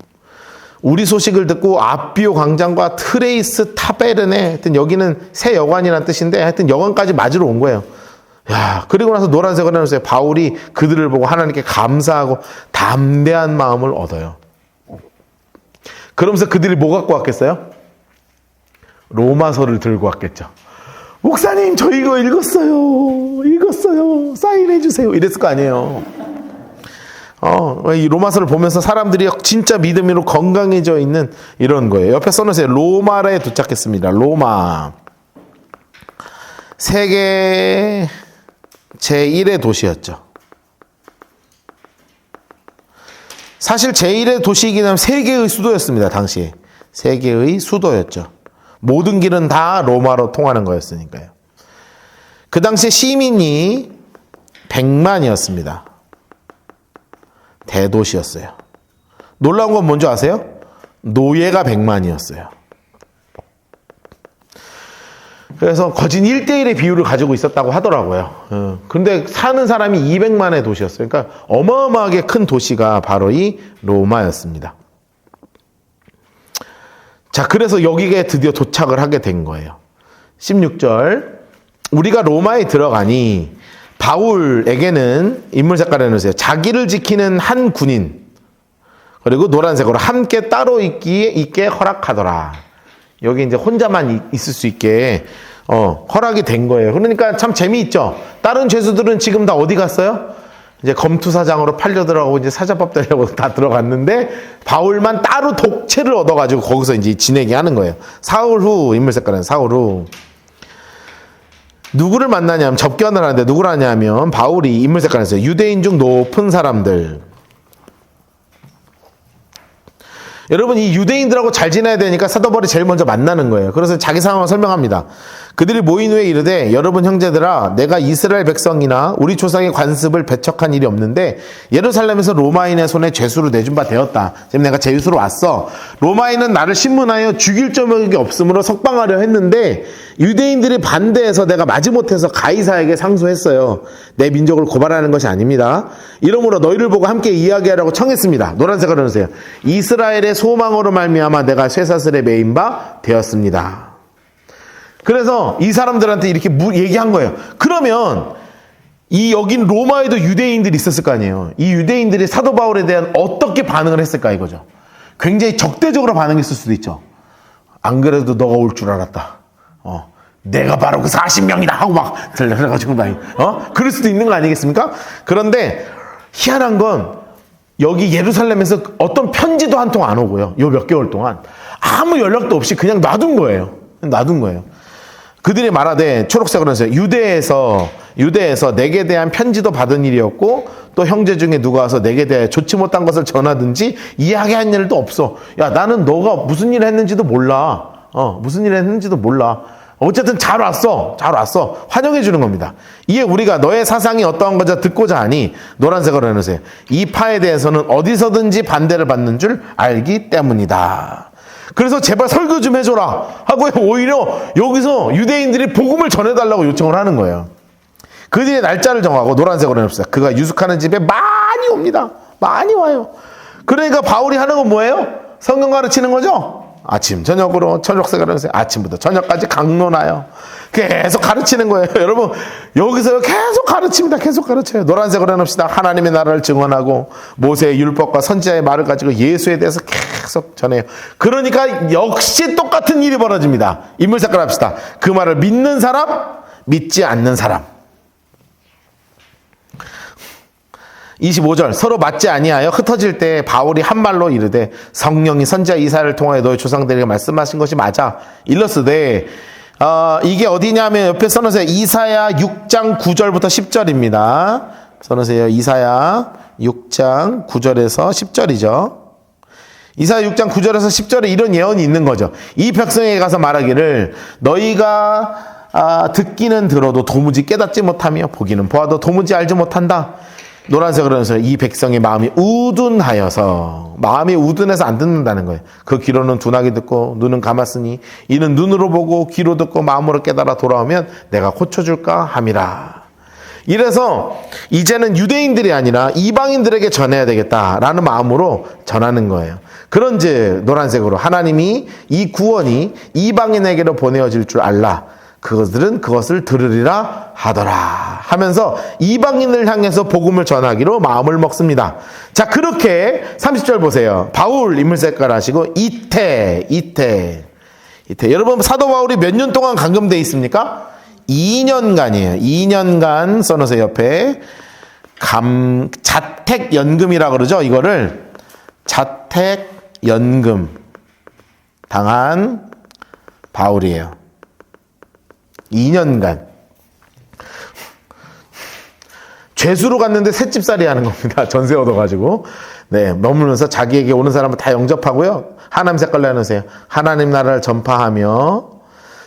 우리 소식을 듣고 아비오 광장과 트레이스 타베르네, 하여튼 여기는 새 여관이라는 뜻인데 하여튼 여관까지 맞으러 온 거예요. 야, 그리고 나서 노란색을 해놓으세요. 바울이 그들을 보고 하나님께 감사하고 담대한 마음을 얻어요. 그러면서 그들이 뭐 갖고 왔겠어요? 로마서를 들고 왔겠죠. 목사님, 저 이거 읽었어요. 사인해 주세요. 이랬을 거 아니에요. 이 로마서를 보면서 사람들이 진짜 믿음으로 건강해져 있는 이런 거예요. 옆에 써놓으세요. 로마에 도착했습니다. 로마. 세계 제1의 도시였죠. 사실 제1의 도시이긴 하면 세계의 수도였습니다. 당시에. 세계의 수도였죠. 모든 길은 다 로마로 통하는 거였으니까요. 그 당시에 시민이 100만이었습니다. 대도시였어요. 놀라운 건 뭔지 아세요? 노예가 100만이었어요. 그래서 거진 1대1의 비율을 가지고 있었다고 하더라고요. 근데 사는 사람이 200만의 도시였어요. 그러니까 어마어마하게 큰 도시가 바로 이 로마였습니다. 자, 그래서 여기에 드디어 도착을 하게 된 거예요. 16절. 우리가 로마에 들어가니 바울에게는 인물색깔 해놓으세요. 자기를 지키는 한 군인, 그리고 노란색으로 함께 따로 있게 허락하더라. 여기 이제 혼자만 있을 수 있게 허락이 된 거예요. 그러니까 참 재미있죠. 다른 죄수들은 지금 다 어디 갔어요? 이제 검투사장으로 팔려 들어가고 이제 사자밥 되려고 다 들어갔는데 바울만 따로 독채를 얻어가지고 거기서 이제 지내게 하는 거예요. 사흘 후, 인물색깔은 사흘 후. 누구를 만나냐면 접견을 하는데 누구를 하냐면 바울이 인물색깔에서 유대인 중 높은 사람들. 여러분, 이 유대인들하고 잘 지내야 되니까 사도 바울이 제일 먼저 만나는 거예요. 그래서 자기 상황을 설명합니다. 그들이 모인 후에 이르되, 여러분 형제들아, 내가 이스라엘 백성이나 우리 조상의 관습을 배척한 일이 없는데 예루살렘에서 로마인의 손에 죄수로 내준 바 되었다. 지금 내가 죄수로 왔어. 로마인은 나를 신문하여 죽일 점이 없으므로 석방하려 했는데 유대인들이 반대해서 내가 마지못해서 가이사에게 상소했어요. 내 민족을 고발하는 것이 아닙니다. 이러므로 너희를 보고 함께 이야기하라고 청했습니다. 노란색을 해주세요. 이스라엘의 소망으로 말미암아 내가 쇠사슬에 매인 바 되었습니다. 그래서 이 사람들한테 이렇게 얘기한 거예요. 그러면 여긴 로마에도 유대인들이 있었을 거 아니에요. 이 유대인들이 사도 바울에 대한 어떻게 반응을 했을까 이거죠. 굉장히 적대적으로 반응했을 수도 있죠. 안 그래도 너가 올 줄 알았다. 내가 바로 그 40명이다 하고 막 들려가지고 그럴 수도 있는 거 아니겠습니까? 그런데 희한한 건 여기 예루살렘에서 어떤 편지도 한 통 안 오고요. 요 몇 개월 동안 아무 연락도 없이 그냥 놔둔 거예요. 그들이 말하되, 초록색으로 해서 유대에서 내게 대한 편지도 받은 일이었고 또 형제 중에 누가 와서 내게 대해 좋지 못한 것을 전하든지 이야기한 일도 없어. 야, 나는 너가 무슨 일을 했는지도 몰라. 어쨌든 잘 왔어. 환영해 주는 겁니다. 이에 우리가 너의 사상이 어떠한 건지 듣고자 하니, 노란색으로 해놓으세요. 이 파에 대해서는 어디서든지 반대를 받는 줄 알기 때문이다. 그래서 제발 설교 좀 해줘라 하고 오히려 여기서 유대인들이 복음을 전해달라고 요청을 하는 거예요. 그들의 날짜를 정하고 노란색으로 해놓읍시다. 그가 유숙하는 집에 많이 옵니다. 많이 와요. 그러니까 바울이 하는 건 뭐예요? 성경 가르치는 거죠? 아침 저녁으로 저녁생활을 하세요. 아침부터 저녁까지 강론하여 계속 가르치는 거예요. 여러분 여기서 계속 가르칩니다. 계속 가르쳐요. 노란색으로 해놓읍시다. 하나님의 나라를 증언하고 모세의 율법과 선지자의 말을 가지고 예수에 대해서 계속 전해요. 그러니까 역시 똑같은 일이 벌어집니다. 인물 색깔 합시다. 그 말을 믿는 사람, 믿지 않는 사람. 25절 서로 맞지 아니하여 흩어질 때 바울이 한 말로 이르되 성령이 선지자 이사야를 통하여 너희 조상들에게 말씀하신 것이 맞아. 일러스되 이게 어디냐면 옆에 써놓으세요. 이사야 6장 9절부터 10절입니다. 써놓으세요. 이사야 6장 9절에서 10절이죠. 이사야 6장 9절에서 10절에 이런 예언이 있는 거죠. 이 백성에게 가서 말하기를 너희가 듣기는 들어도 도무지 깨닫지 못하며 보기는 보아도 도무지 알지 못한다. 노란색으로 해서 이 백성의 마음이 우둔하여서 마음이 우둔해서 안 듣는다는 거예요. 그 귀로는 둔하게 듣고 눈은 감았으니 이는 눈으로 보고 귀로 듣고 마음으로 깨달아 돌아오면 내가 고쳐줄까 함이라. 이래서 이제는 유대인들이 아니라 이방인들에게 전해야 되겠다라는 마음으로 전하는 거예요. 그런즉 노란색으로 하나님이 이 구원이 이방인에게로 보내어질 줄 알라. 그것들은 그것을 들으리라 하더라 하면서 이방인을 향해서 복음을 전하기로 마음을 먹습니다. 자, 그렇게 30절 보세요. 바울 인물 색깔 하시고 이태. 여러분 사도 바울이 몇 년 동안 감금되어 있습니까? 2년간이에요. 2년간 써놓으세요. 옆에 자택연금이라고 그러죠. 이거를 자택연금 당한 바울이에요. 2년간 죄수로 갔는데 셋집살이 하는 겁니다. 전세 얻어가지고 머물면서 자기에게 오는 사람을 다 영접하고요. 하나님 색깔로 해놓으세요. 하나님 나라를 전파하며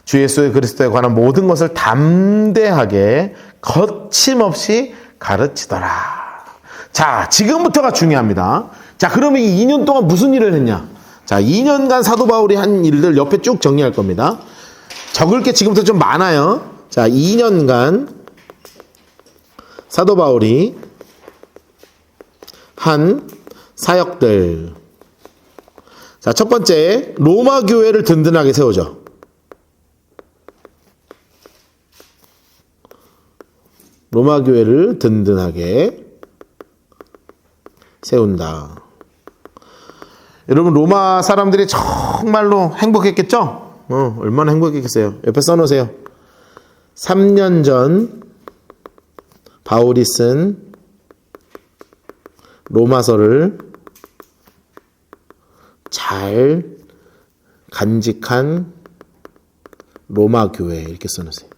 주 예수 그리스도에 관한 모든 것을 담대하게 거침없이 가르치더라. 자, 지금부터가 중요합니다. 자, 그러면 이 2년 동안 무슨 일을 했냐? 자, 2년간 사도 바울이 한 일들 옆에 쭉 정리할 겁니다. 적을 게 지금부터 좀 많아요. 자, 2년간 사도 바울이 한 사역들. 자, 첫 번째, 로마 교회를 든든하게 세우죠. 로마 교회를 든든하게 세운다. 여러분, 로마 사람들이 정말로 행복했겠죠? 얼마나 행복했겠어요. 옆에 써놓으세요. 3년 전 바울이 쓴 로마서를 잘 간직한 로마 교회 이렇게 써놓으세요.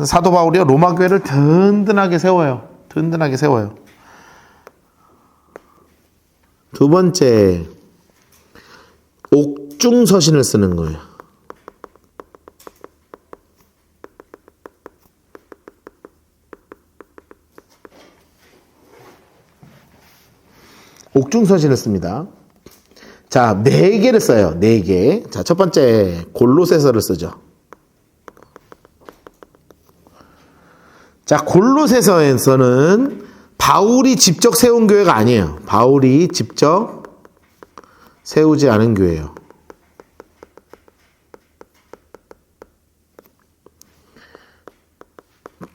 사도 바울이요 로마 교회를 든든하게 세워요. 든든하게 세워요. 두 번째, 옥중서신을 쓰는 거예요. 옥중서신을 씁니다. 자, 4개를 써요. 4개. 자, 첫 번째, 골로새서를 쓰죠. 자, 골로새서에서는 바울이 직접 세운 교회가 아니에요. 바울이 직접 세우지 않은 교회예요.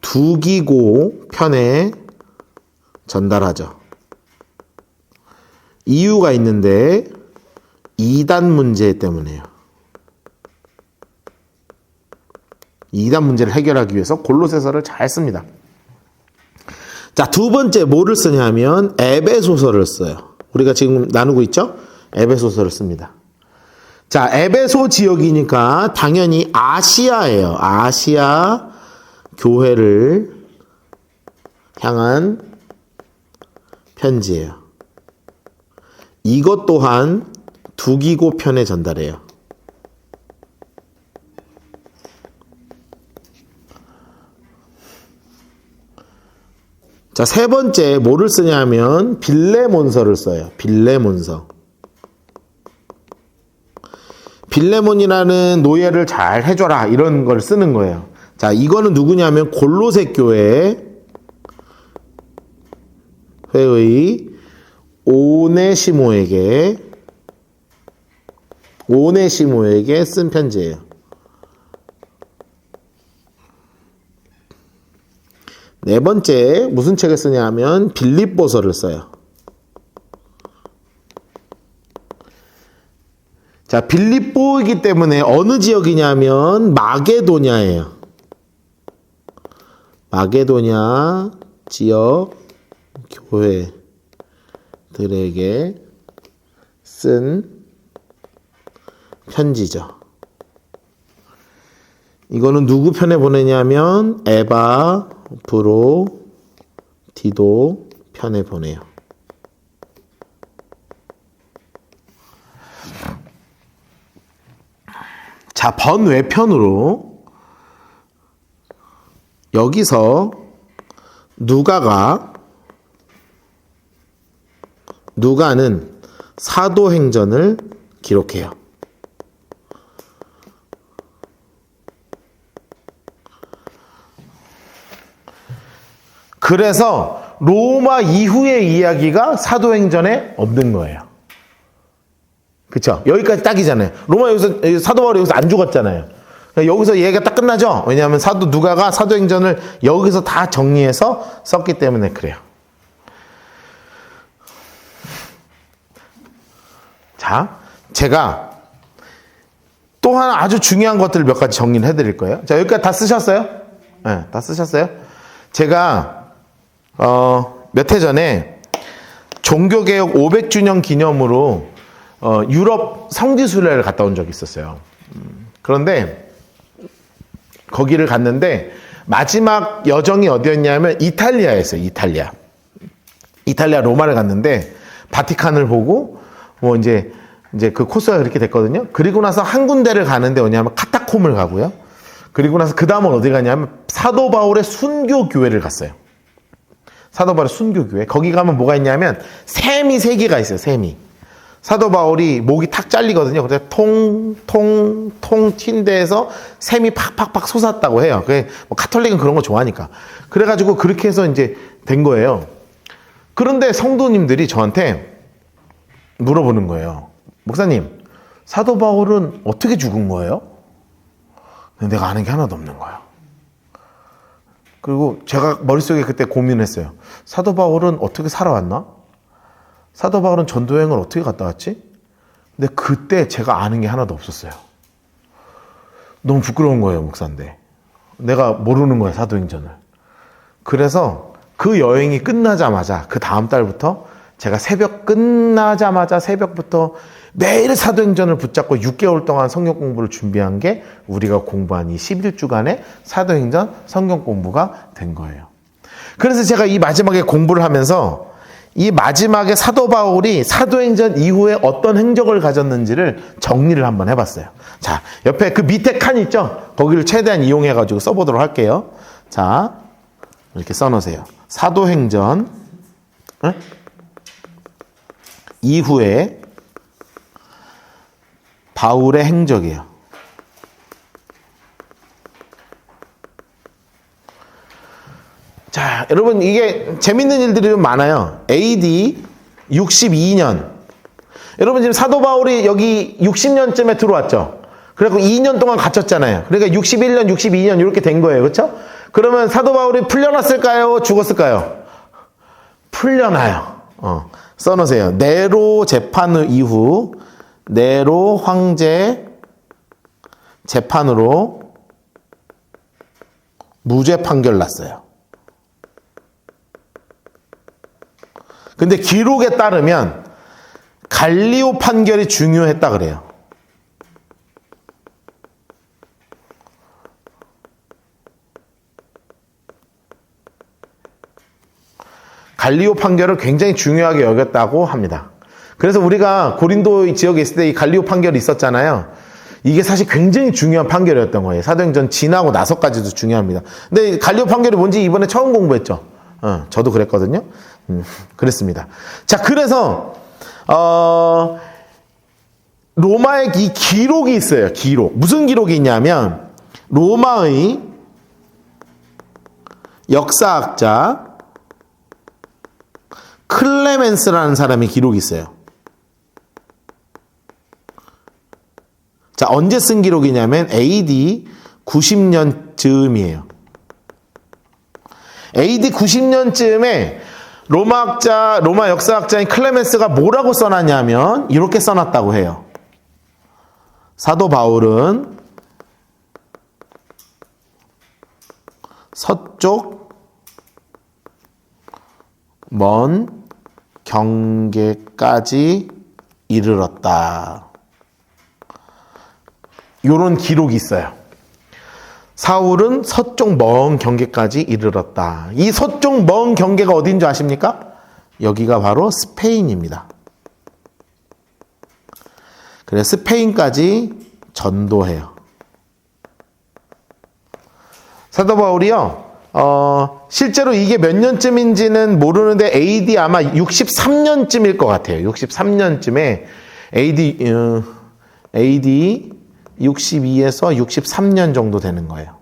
두기고 편에 전달하죠. 이유가 있는데 이단 문제 때문에요. 이단 문제를 해결하기 위해서 골로새서를 잘 씁니다. 자, 두 번째 뭐를 쓰냐 하면 에베소서를 써요. 우리가 지금 나누고 있죠? 에베소서를 씁니다. 자, 에베소 지역이니까 당연히 아시아예요. 아시아 교회를 향한 편지예요. 이것 또한 두기고 편에 전달해요. 자, 세 번째 뭐를 쓰냐면 빌레몬서를 써요. 빌레몬서. 빌레몬이라는 노예를 잘 해줘라 이런 걸 쓰는 거예요. 자, 이거는 누구냐면 골로새 교회 회의 오네시모에게 쓴 편지예요. 네 번째 무슨 책을 쓰냐 하면 빌립보서를 써요. 자, 빌립보이기 때문에 어느 지역이냐면 마게도냐예요. 마게도냐 지역 교회들에게 쓴 편지죠. 이거는 누구 편에 보내냐면 에바, 브로, 디도 편에 보내요. 자, 번외편으로 여기서 누가는 사도행전을 기록해요. 그래서 로마 이후의 이야기가 사도행전에 없는 거예요. 그쵸? 여기까지 딱이잖아요. 로마 여기서 사도 바울이 여기서 안 죽었잖아요. 여기서 얘기가 딱 끝나죠? 왜냐하면 사도 누가가 사도행전을 여기서 다 정리해서 썼기 때문에 그래요. 자, 제가 또 하나 아주 중요한 것들을 몇 가지 정리를 해드릴 거예요. 자, 여기까지 다 쓰셨어요? 네, 다 쓰셨어요? 제가 몇 해 전에 종교개혁 500주년 기념으로 유럽 성지순례를 갔다 온 적이 있었어요. 그런데 거기를 갔는데 마지막 여정이 어디였냐면 이탈리아였어요. 이탈리아 로마를 갔는데 바티칸을 보고 뭐 이제 그 코스가 그렇게 됐거든요. 그리고 나서 한 군데를 가는데 뭐냐면 카타콤을 가고요. 그리고 나서 그 다음은 어디 가냐면 사도 바울의 순교 교회를 갔어요. 사도 바울의 순교 교회. 거기 가면 뭐가 있냐면 샘이 3개가 있어요. 샘이. 사도 바울이 목이 탁 잘리거든요. 그래서 통통 튄 데에서 샘이 팍팍팍 솟았다고 해요. 그게 뭐 카톨릭은 그런 거 좋아하니까. 그래가지고 그렇게 해서 이제 된 거예요. 그런데 성도님들이 저한테 물어보는 거예요. 목사님, 사도 바울은 어떻게 죽은 거예요? 근데 내가 아는 게 하나도 없는 거예요. 그리고 제가 머릿속에 그때 고민했어요. 사도 바울은 어떻게 살아왔나? 사도 바울은 전도여행을 어떻게 갔다 왔지? 근데 그때 제가 아는 게 하나도 없었어요. 너무 부끄러운 거예요, 목사인데. 내가 모르는 거예요, 사도행전을. 그래서 그 여행이 끝나자마자 그 다음 달부터 제가 끝나자마자 새벽부터 매일 사도행전을 붙잡고 6개월 동안 성경 공부를 준비한 게 우리가 공부한 이 11주간의 사도행전 성경 공부가 된 거예요. 그래서 제가 이 마지막에 공부를 하면서 이 마지막에 사도 바울이 사도행전 이후에 어떤 행적을 가졌는지를 정리를 한번 해봤어요. 자, 옆에 그 밑에 칸 있죠? 거기를 최대한 이용해가지고 써보도록 할게요. 자, 이렇게 써놓으세요. 사도행전 이후에 바울의 행적이에요. 자, 여러분 이게 재밌는 일들이 좀 많아요. AD 62년. 여러분 지금 사도 바울이 여기 60년쯤에 들어왔죠. 그래갖고 2년 동안 갇혔잖아요. 그러니까 61년, 62년 이렇게 된 거예요. 그렇죠? 그러면 사도 바울이 풀려났을까요? 죽었을까요? 풀려나요. 써놓으세요. 네로 재판 이후 네로 황제 재판으로 무죄 판결 났어요. 근데 기록에 따르면 갈리오 판결이 중요했다 그래요. 갈리오 판결을 굉장히 중요하게 여겼다고 합니다. 그래서 우리가 고린도 지역에 있을 때 이 갈리오 판결이 있었잖아요. 이게 사실 굉장히 중요한 판결이었던 거예요. 사도행전 지나고 나서까지도 중요합니다. 근데 갈리오 판결이 뭔지 이번에 처음 공부했죠. 저도 그랬거든요. 그랬습니다. 자, 그래서 로마의 이 기록이 있어요. 기록. 무슨 기록이 있냐면 로마의 역사학자 클레멘스라는 사람이 기록이 있어요. 자, 언제 쓴 기록이냐면 AD 90년 즈음이에요. AD 90년쯤에 로마 역사학자인 클레멘스가 뭐라고 써놨냐면 이렇게 써놨다고 해요. 사도 바울은 서쪽 먼 경계까지 이르렀다. 요런 기록이 있어요. 사울은 서쪽 먼 경계까지 이르렀다. 이 서쪽 먼 경계가 어딘 줄 아십니까? 여기가 바로 스페인입니다. 그래 스페인까지 전도해요. 사도 바울이요. 실제로 이게 몇 년쯤인지는 모르는데 AD 아마 63년쯤일 것 같아요. 63년쯤에 AD 62에서 63년 정도 되는 거예요.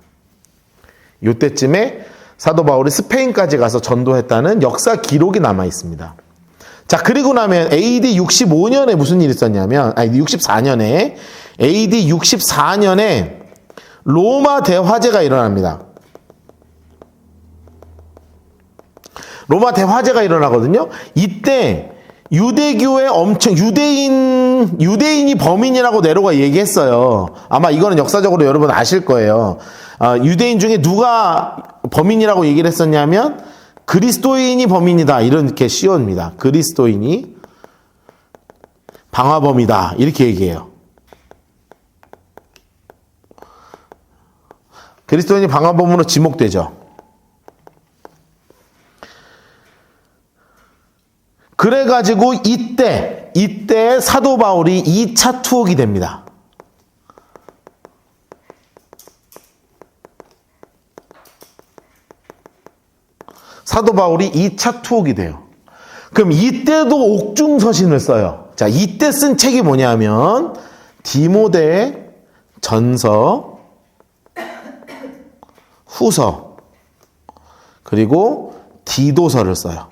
이때쯤에 사도 바울이 스페인까지 가서 전도했다는 역사 기록이 남아 있습니다. 자, 그리고 나면 AD 65년에 무슨 일이 있었냐면, 64년에, AD 64년에 로마 대화재가 일어납니다. 로마 대화재가 일어나거든요. 이때 유대교의 유대인이 범인이라고 네로가 얘기했어요. 아마 이거는 역사적으로 여러분 아실 거예요. 유대인 중에 누가 범인이라고 얘기를 했었냐면 그리스도인이 범인이다. 이렇게 씌웁니다. 그리스도인이 방화범이다. 이렇게 얘기해요. 그리스도인이 방화범으로 지목되죠. 그래가지고 이때 사도 바울이 2차 투옥이 됩니다. 사도 바울이 2차 투옥이 돼요. 그럼 이때도 옥중서신을 써요. 자, 이때 쓴 책이 뭐냐면 디모데 전서, 후서, 그리고 디도서를 써요.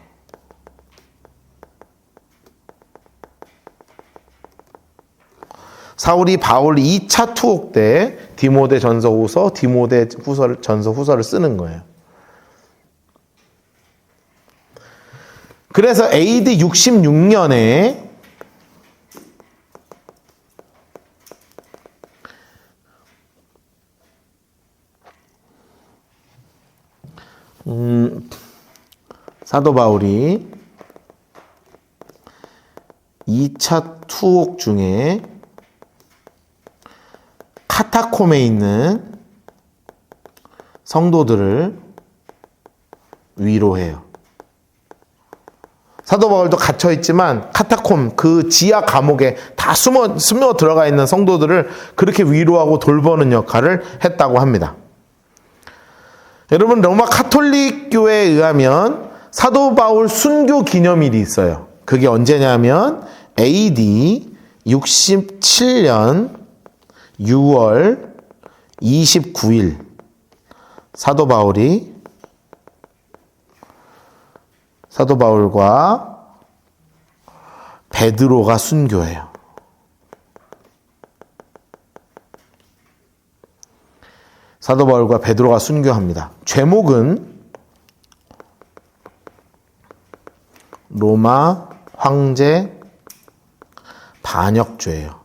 사울이 바울 2차 투옥 때 디모데 전서 후서, 디모데 후서를, 전서 후서를 쓰는 거예요. 그래서 AD 66년에 사도 바울이 2차 투옥 중에 카타콤에 있는 성도들을 위로해요. 사도 바울도 갇혀 있지만 카타콤 그 지하 감옥에 다 숨어 들어가 있는 성도들을 그렇게 위로하고 돌보는 역할을 했다고 합니다. 여러분, 로마 카톨릭 교회에 의하면 사도 바울 순교 기념일이 있어요. 그게 언제냐면 AD 67년 6월 29일 사도 바울과 베드로가 순교해요. 사도 바울과 베드로가 순교합니다. 죄목은 로마 황제 반역죄예요.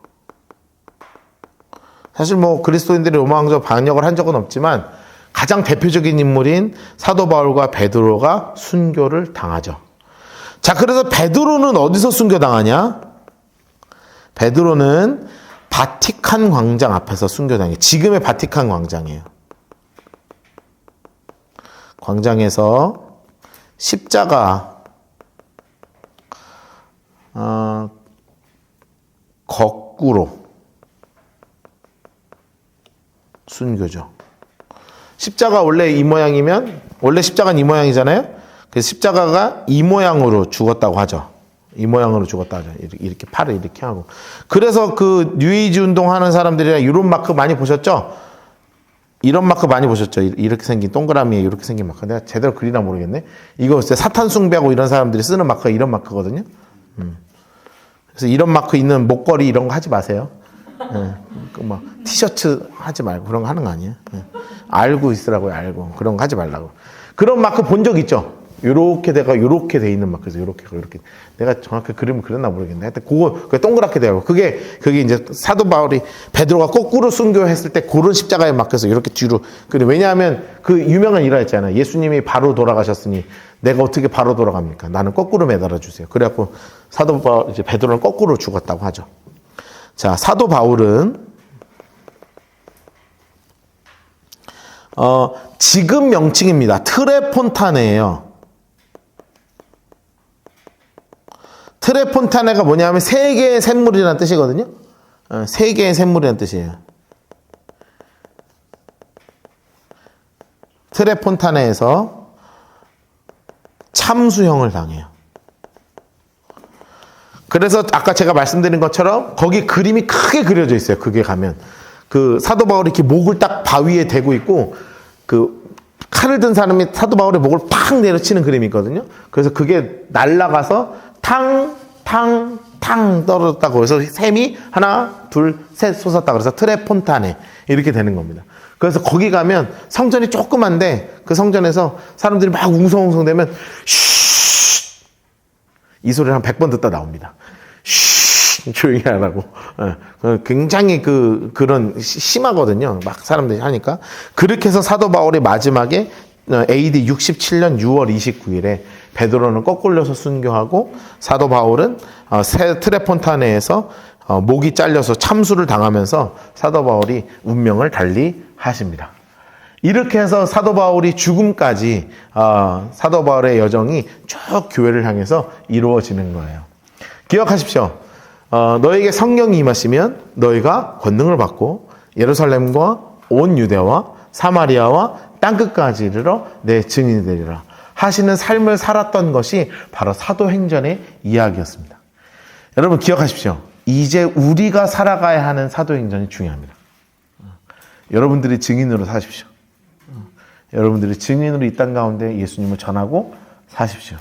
사실 그리스도인들이 로마 황제 반역을 한 적은 없지만 가장 대표적인 인물인 사도 바울과 베드로가 순교를 당하죠. 자, 그래서 베드로는 어디서 순교당하냐? 베드로는 바티칸 광장 앞에서 순교당해요. 지금의 바티칸 광장이에요. 광장에서 십자가 거꾸로 순교죠. 십자가 원래 이 모양이면 원래 십자가는 이 모양이잖아요. 그래서 십자가가 이 모양으로 죽었다고 하죠. 이 모양으로 죽었다 하죠. 이렇게 팔을 이렇게 하고. 그래서 그 뉴에이지 운동하는 사람들이랑 유럽 마크 많이 보셨죠? 이런 마크 많이 보셨죠? 이렇게 생긴 동그라미에 이렇게 생긴 마크. 내가 제대로 그리나 모르겠네. 이거 사탄 숭배하고 이런 사람들이 쓰는 마크가 이런 마크거든요. 그래서 이런 마크 있는 목걸이 이런 거 하지 마세요. 막 티셔츠 하지 말고 그런 거 하는 거 아니에요. 알고 있으라고요. 알고 그런 거 하지 말라고. 그런 마크 본 적 있죠? 요렇게 요렇게 돼 있는 마크에서 요렇게 내가 정확히 그림을 그렸나 모르겠네. 하여튼 그게 동그랗게 돼요. 그게 이제 사도 바울이 베드로가 거꾸로 순교했을 때 그런 십자가의 마크에서 이렇게 뒤로. 왜냐하면 그 유명한 일화 있잖아요. 예수님이 바로 돌아가셨으니 내가 어떻게 바로 돌아갑니까? 나는 거꾸로 매달아 주세요. 그래갖고 사도 바울 이제 베드로는 거꾸로 죽었다고 하죠. 자, 사도 바울은 지금 명칭입니다. 트레폰타네예요. 트레폰타네가 뭐냐면 세 개의 샘물이라는 뜻이거든요. 세 개의 샘물이라는 뜻이에요. 트레폰타네에서 참수형을 당해요. 그래서 아까 제가 말씀드린 것처럼 거기 그림이 크게 그려져 있어요. 그게 가면 그 사도 바울이 이렇게 목을 딱 바위에 대고 있고 그 칼을 든 사람이 사도 바울의 목을 팍 내려치는 그림이 있거든요. 그래서 그게 날아가서 탕 떨어졌다고 해서 샘이 하나 둘 셋 솟았다 그래서 트레폰타네 이렇게 되는 겁니다. 그래서 거기 가면 성전이 조그만데 그 성전에서 사람들이 막 웅성웅성대면 쉿! 이 소리를 한 100번 듣다 나옵니다. 쉿! 조용히 하라고. 굉장히 그런 심하거든요. 막 사람들이 하니까. 그렇게 해서 사도 바울이 마지막에 AD 67년 6월 29일에 베드로는 거꾸로서 순교하고 사도 바울은 트레폰타네에서 목이 잘려서 참수를 당하면서 사도 바울이 운명을 달리하십니다. 이렇게 해서 사도 바울이 죽음까지 사도 바울의 여정이 쭉 교회를 향해서 이루어지는 거예요. 기억하십시오. 너에게 성령이 임하시면 너희가 권능을 받고 예루살렘과 온 유대와 사마리아와 땅끝까지 이르러 내 증인이 되리라 하시는 삶을 살았던 것이 바로 사도행전의 이야기였습니다. 여러분 기억하십시오. 이제 우리가 살아가야 하는 사도행전이 중요합니다. 여러분들이 증인으로 사십시오. 여러분들이 증인으로 이 땅 가운데 예수님을 전하고 사십시오.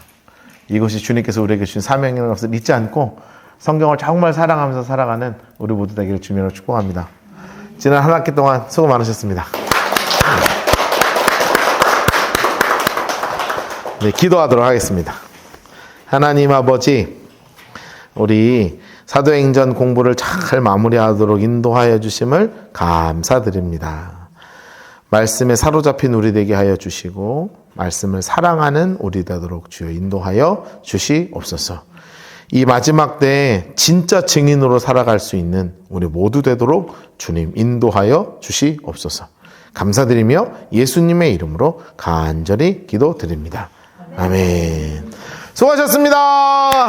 이것이 주님께서 우리에게 주신 사명이라는 것을 잊지 않고 성경을 정말 사랑하면서 살아가는 우리 모두 되기를 주님으로 축복합니다. 지난 한 학기 동안 수고 많으셨습니다. 네, 기도하도록 하겠습니다. 하나님 아버지, 우리 사도행전 공부를 잘 마무리하도록 인도하여 주심을 감사드립니다. 말씀에 사로잡힌 우리 되게 하여 주시고 말씀을 사랑하는 우리 되도록 주여 인도하여 주시옵소서. 이 마지막 때에 진짜 증인으로 살아갈 수 있는 우리 모두 되도록 주님 인도하여 주시옵소서. 감사드리며 예수님의 이름으로 간절히 기도드립니다. 아멘. 수고하셨습니다.